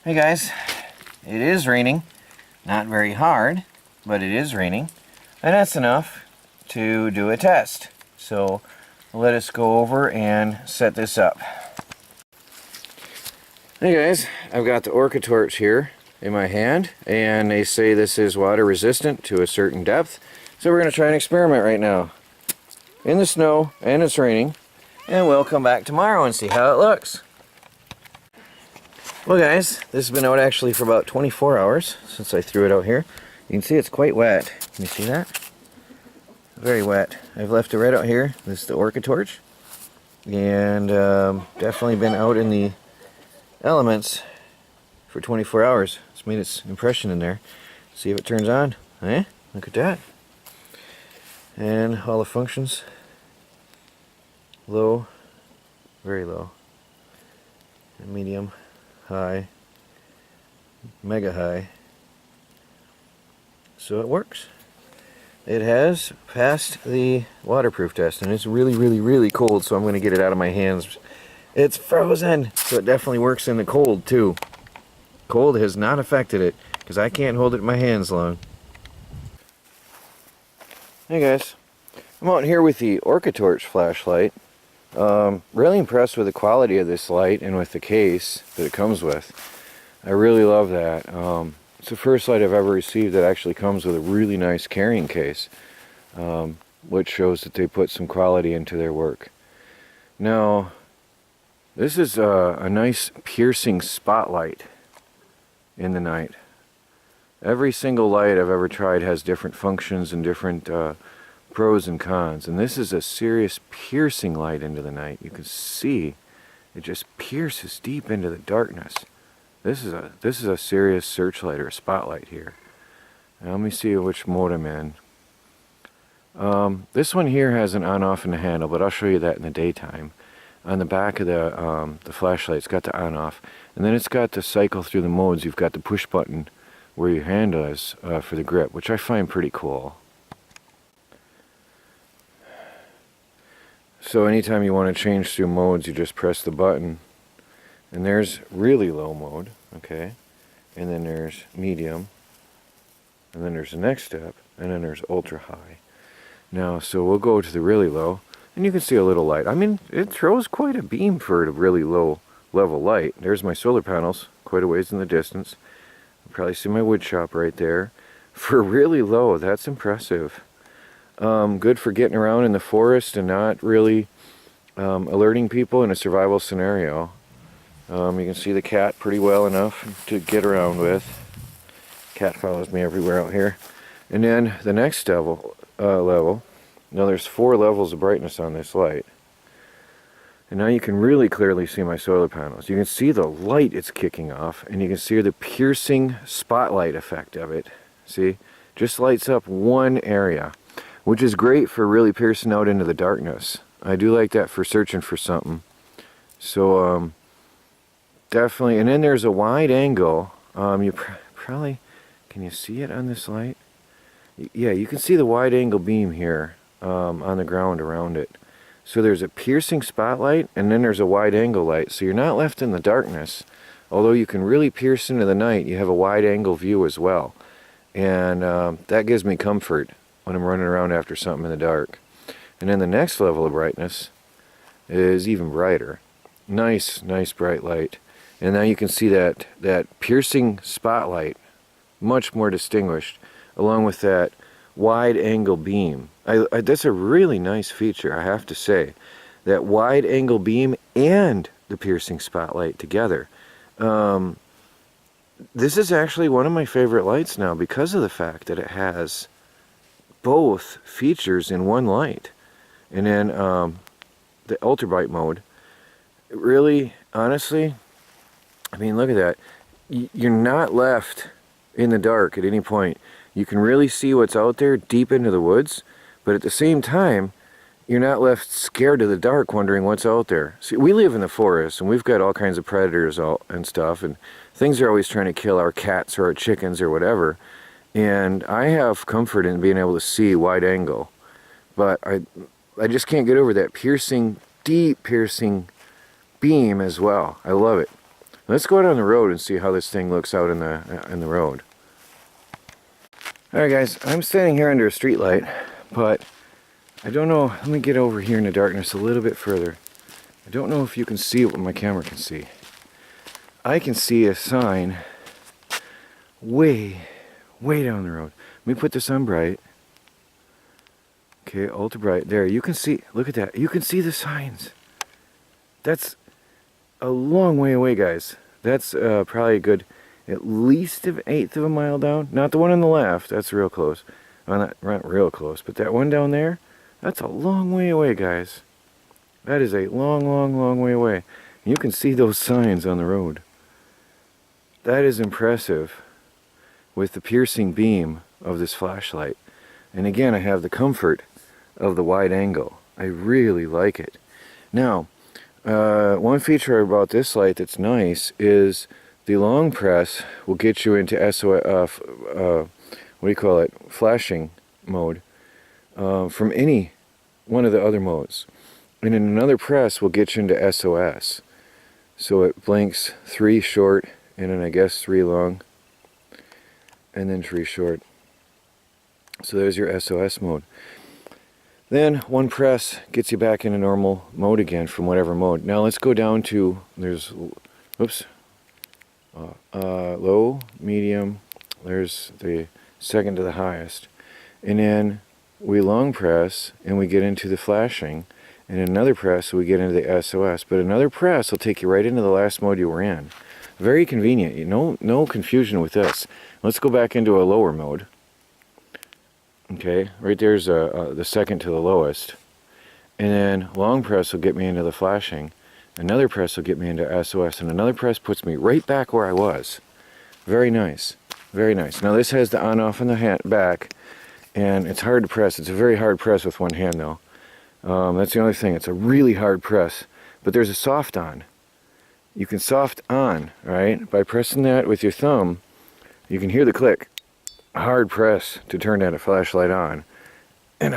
Hey guys, it is raining. Not very hard, but it is raining. And that's enough to do a test. So let us go over and set this up. Hey guys, I've got the Orcatorch here in my hand, and they say this is water resistant to a certain depth. So we're going to try an experiment right now. In the snow, and it's raining, and we'll come back tomorrow and see how it looks. Well guys, this has been out actually for about 24 hours since I threw it out here. You can see it's quite wet. Can you see that? Very wet. I've left it right out here. This is the Orcatorch. And definitely been out in the elements for 24 hours. It's made its impression in there. See if it turns on. Eh? Look at that. And all the functions. Low, very low. Medium. High, mega high. So it works. It has passed the waterproof test, and it's really cold, so I'm going to get it out of my hands. It's frozen, so it definitely works in the cold too. Cold has not affected it because I can't hold it in my hands long. Hey guys, I'm out here with the Orcatorch flashlight. Really impressed with the quality of this light and with the case that it comes with. I really love that. It's the first light I've ever received that actually comes with a really nice carrying case, which shows that they put some quality into their work. Now, this is a nice piercing spotlight in the night. Every single light I've ever tried has different functions and different pros and cons, and this is a serious piercing light into the night. You can see it just pierces deep into the darkness. This is a serious searchlight or a spotlight here. Now let me see which mode I'm in. This one here has an on-off in the handle, but I'll show you that in the daytime. On the back of the flashlight, it's got the on-off, and then it's got to cycle through the modes. You've got the push button where your hand is for the grip, which I find pretty cool. So anytime you want to change through modes, you just press the button. And there's really low mode, okay? And then there's medium. And then there's the next step. And then there's ultra high. Now, so we'll go to the really low. And you can see a little light. I mean, it throws quite a beam for a really low level light. There's my solar panels, quite a ways in the distance. You probably see my wood shop right there. For really low, that's impressive. Good for getting around in the forest and not really alerting people in a survival scenario. You can see the cat pretty well enough to get around with. Cat follows me everywhere out here. And then the next level, now there's 4 levels of brightness on this light. And now you can really clearly see my solar panels. You can see the light it's kicking off, and you can see the piercing spotlight effect of it. See? Just lights up one area, which is great for really piercing out into the darkness. I do like that for searching for something. So definitely. And then there's a wide angle. You probably, can you see it on this light? Yeah, you can see the wide angle beam here on the ground around it. So there's a piercing spotlight, and then there's a wide angle light. So you're not left in the darkness. Although you can really pierce into the night, you have a wide angle view as well. And that gives me comfort when I'm running around after something in the dark. And then the next level of brightness is even brighter. Nice bright light. And now you can see that piercing spotlight, much more distinguished, along with that wide angle beam. That's a really nice feature, I have to say. That wide angle beam and the piercing spotlight together. This is actually one of my favorite lights now because of the fact that it has both features in one light. And then the ultra bright mode, it really, honestly, I mean, look at that. You're not left in the dark at any point. You can really see what's out there deep into the woods, but at the same time, you're not left scared of the dark wondering what's out there. See, we live in the forest, and we've got all kinds of predators out and stuff, and things are always trying to kill our cats or our chickens or whatever. And I have comfort in being able to see wide angle, but I just can't get over that piercing, deep piercing beam as well. I love it. Let's go out on the road and see how this thing looks out in the road. Alright guys, I'm standing here under a street light, but I don't know, let me get over here in the darkness a little bit further. I don't know if you can see what my camera can see. I can see a sign way down the road. Let me put this on bright. Okay, ultra bright. There, you can see, look at that. You can see the signs. That's a long way away, guys. That's probably a good, at least an eighth of a mile down. Not the one on the left, that's real close. Well, not real close, but that one down there, that's a long way away, guys. That is a long way away. You can see those signs on the road. That is impressive with the piercing beam of this flashlight. And again, I have the comfort of the wide angle. I really like it. Now, one feature about this light that's nice is the long press will get you into SOS, what do you call it, flashing mode from any one of the other modes. And in another press will get you into SOS. So it blinks 3 short and then I guess 3 long and then 3 short. So there's your SOS mode. Then one press gets you back into normal mode again from whatever mode. Now let's go down to, there's, oops, low, medium, there's the second to the highest. And then we long press and we get into the flashing. And another press we get into the SOS. But another press will take you right into the last mode you were in. Very convenient. No confusion with this. Let's go back into a lower mode. Okay, right there's the second to the lowest. And then long press will get me into the flashing. Another press will get me into SOS. And another press puts me right back where I was. Very nice. Very nice. Now this has the on-off on the back. And it's hard to press. It's a very hard press with one hand though. That's the only thing. It's a really hard press. But there's a soft on. You can soft on, right? By pressing that with your thumb, you can hear the click. Hard press to turn that flashlight on. And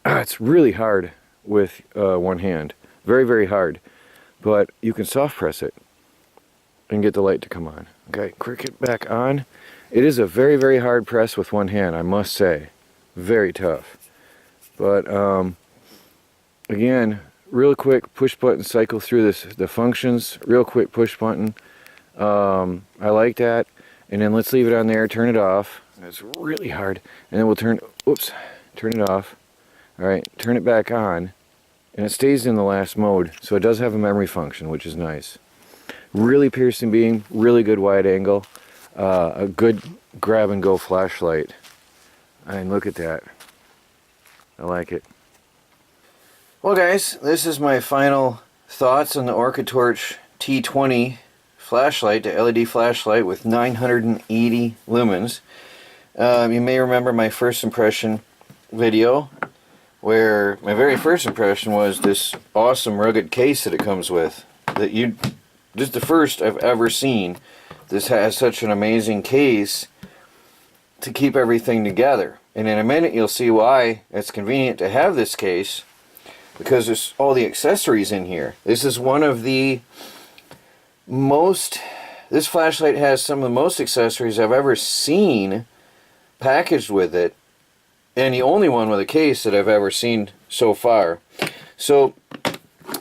it's really hard with one hand. Very hard. But you can soft press it and get the light to come on. Okay, click it back on. It is a very hard press with one hand, I must say. Very tough. But again, real quick push button, cycle through the functions. Real quick push button. I like that. And then let's leave it on there, turn it off. It's really hard. And then we'll turn it off. Alright, turn it back on. And it stays in the last mode. So it does have a memory function, which is nice. Really piercing beam, really good wide angle. A good grab and go flashlight. And look at that. I like it. Well guys, this is my final thoughts on the Orcatorch T20 flashlight, the LED flashlight with 980 lumens. You may remember my first impression video, where my very first impression was this awesome rugged case that it comes with. This is the first I've ever seen. This has such an amazing case to keep everything together. And in a minute you'll see why it's convenient to have this case, because there's all the accessories in here. This is one of the this flashlight has some of the most accessories I've ever seen packaged with it, and the only one with a case that I've ever seen so far. So,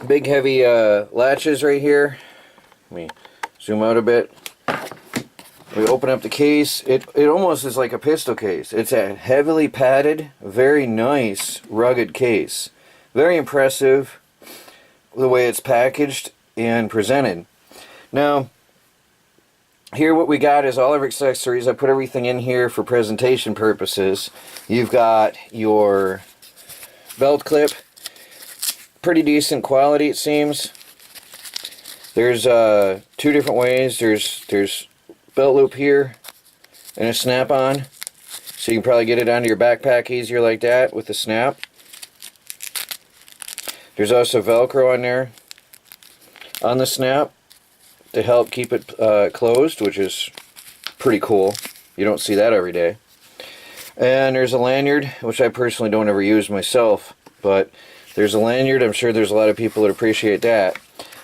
big heavy latches right here. Let me zoom out a bit. We open up the case. It almost is like a pistol case. It's a heavily padded, very nice, rugged case. Very impressive the way it's packaged and presented. Now, here what we got is all of our accessories. I put everything in here for presentation purposes. You've got your belt clip. Pretty decent quality, it seems. There's 2 different ways. There's belt loop here and a snap-on. So you can probably get it onto your backpack easier like that with the snap. There's also Velcro on there on the snap to help keep it closed, which is pretty cool. You don't see that every day. And there's a lanyard, which I personally don't ever use myself, but there's a lanyard. I'm sure there's a lot of people that appreciate that.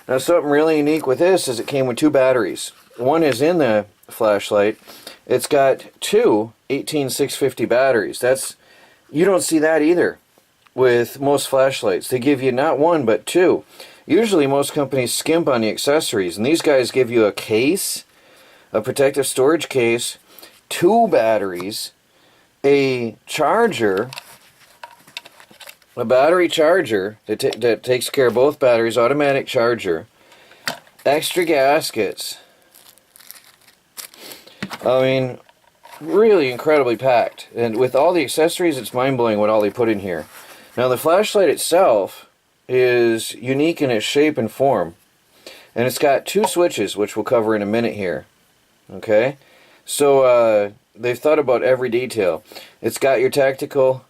Now something really unique with this is it came with 2 batteries. One is in the flashlight. It's got 2 18650 batteries. You don't see that either with most flashlights. They give you not 1 but 2. Usually most companies skimp on the accessories, and these guys give you a case, a protective storage case, 2 batteries, a charger, a battery charger that takes care of both batteries, automatic charger, extra gaskets. I mean, really incredibly packed. And with all the accessories, it's mind-blowing what all they put in here. Now the flashlight itself is unique in its shape and form. And it's got 2 switches, which we'll cover in a minute here. Okay? So they've thought about every detail. It's got your tactical,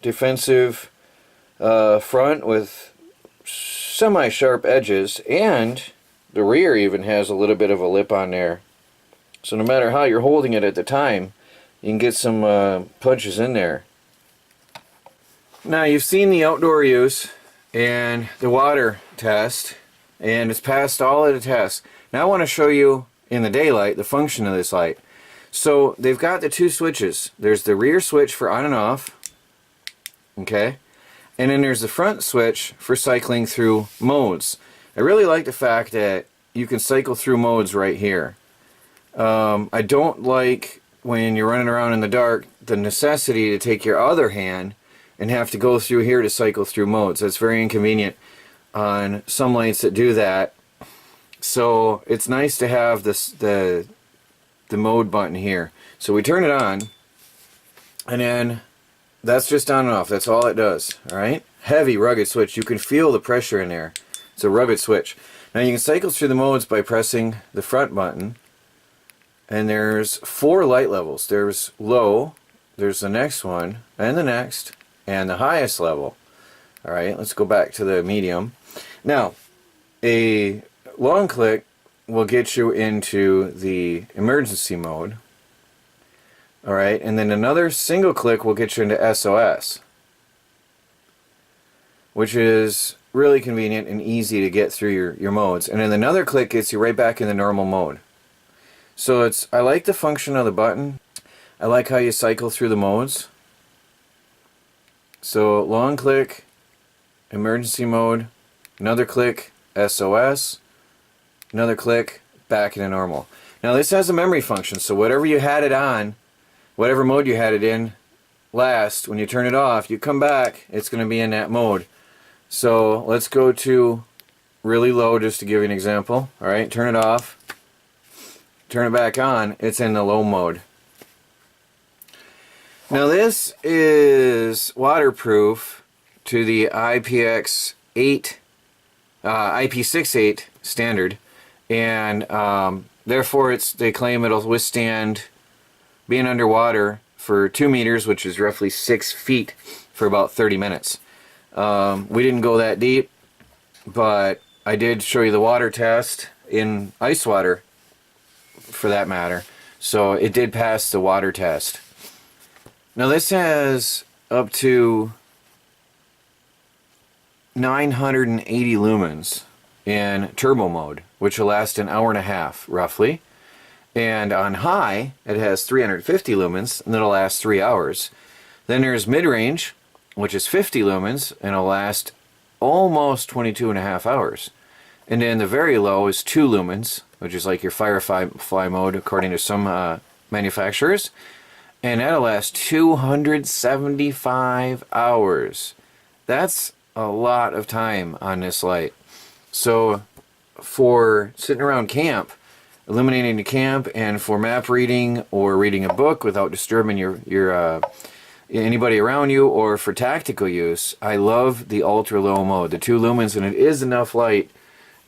defensive front with semi-sharp edges, and the rear even has a little bit of a lip on there. So no matter how you're holding it at the time, you can get some punches in there. Now you've seen the outdoor use and the water test, and it's passed all of the tests. Now I want to show you in the daylight the function of this light. So they've got the 2 switches. There's the rear switch for on and off, okay, and then there's the front switch for cycling through modes. I really like the fact that you can cycle through modes right here. I don't like when you're running around in the dark the necessity to take your other hand and have to go through here to cycle through modes. That's very inconvenient on some lights that do that. So it's nice to have the mode button here. So we turn it on, and then that's just on and off. That's all it does. Alright? Heavy, rugged switch. You can feel the pressure in there. It's a rugged switch. Now you can cycle through the modes by pressing the front button. And there's 4 light levels. There's low, there's the next one, and the next, and the highest level. Alright, let's go back to the medium. Now, a long click will get you into the emergency mode. Alright, and then another single click will get you into SOS, which is really convenient and easy to get through your modes. And then another click gets you right back in the normal mode. So I like the function of the button. I like how you cycle through the modes. So long click, emergency mode, another click, SOS, another click, back into normal. Now this has a memory function, so whatever you had it on, whatever mode you had it in last, when you turn it off, you come back, it's going to be in that mode. So let's go to really low just to give you an example. Alright, turn it off. Turn it back on, it's in the low mode. Now this is waterproof to the IP68 standard, and therefore they claim it'll withstand being underwater for 2 meters, which is roughly 6 feet, for about 30 minutes. We didn't go that deep, but I did show you the water test in ice water, for that matter, so it did pass the water test. Now this has up to 980 lumens in turbo mode, which will last an hour and a half roughly, and on high it has 350 lumens and it'll last 3 hours. Then there's mid-range, which is 50 lumens and it'll last almost 22.5 hours. And then the very low is 2 lumens, which is like your firefly mode according to some manufacturers, and that'll last 275 hours. That's a lot of time on this light. So for sitting around camp, illuminating the camp, and for map reading or reading a book without disturbing your anybody around you, or for tactical use, I love the ultra low mode, the 2 lumens, and it is enough light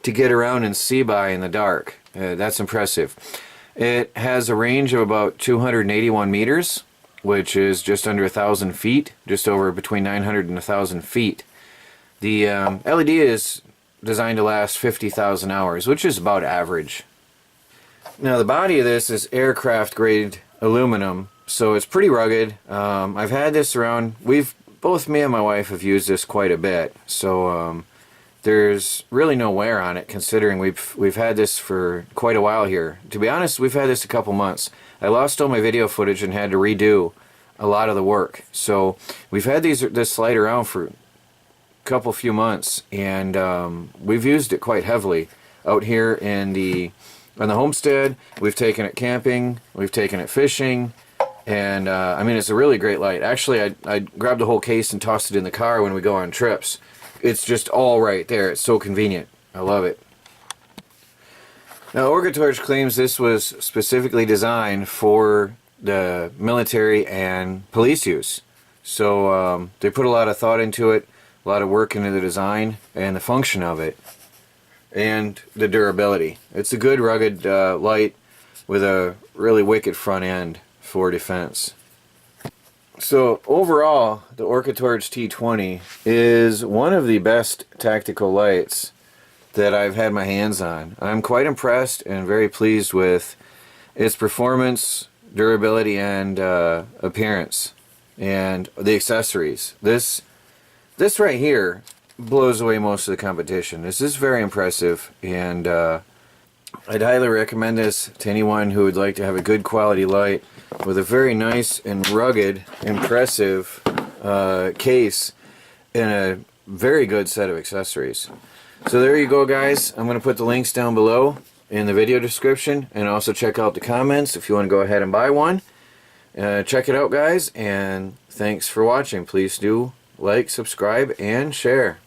to get around and see by in the dark. That's impressive. It has a range of about 281 meters, which is just under 1,000 feet, just over between 900 and 1,000 feet. The LED is designed to last 50,000 hours, which is about average. Now the body of this is aircraft grade aluminum, so it's pretty rugged. I've had this around, both me and my wife have used this quite a bit, so there's really no wear on it, considering we've had this for quite a while here. To be honest, we've had this a couple months. I lost all my video footage and had to redo a lot of the work. So we've had this light around for a couple few months, and we've used it quite heavily out here on the homestead. We've taken it camping, we've taken it fishing, and I mean, it's a really great light. Actually, I grabbed the whole case and tossed it in the car when we go on trips. It's just all right there. It's so convenient. I love it. Now, Orcatorch claims this was specifically designed for the military and police use. So they put a lot of thought into it, a lot of work into the design and the function of it, and the durability. It's a good rugged light with a really wicked front end for defense. So overall, the Orcatorch T20 is one of the best tactical lights that I've had my hands on. I'm quite impressed and very pleased with its performance, durability, and appearance, and the accessories. This right here blows away most of the competition. This is very impressive, and I'd highly recommend this to anyone who would like to have a good quality light with a very nice and rugged, impressive case and a very good set of accessories. So there you go, guys. I'm going to put the links down below in the video description, and also check out the comments if you want to go ahead and buy one. Check it out, guys, and thanks for watching. Please do like, subscribe, and share.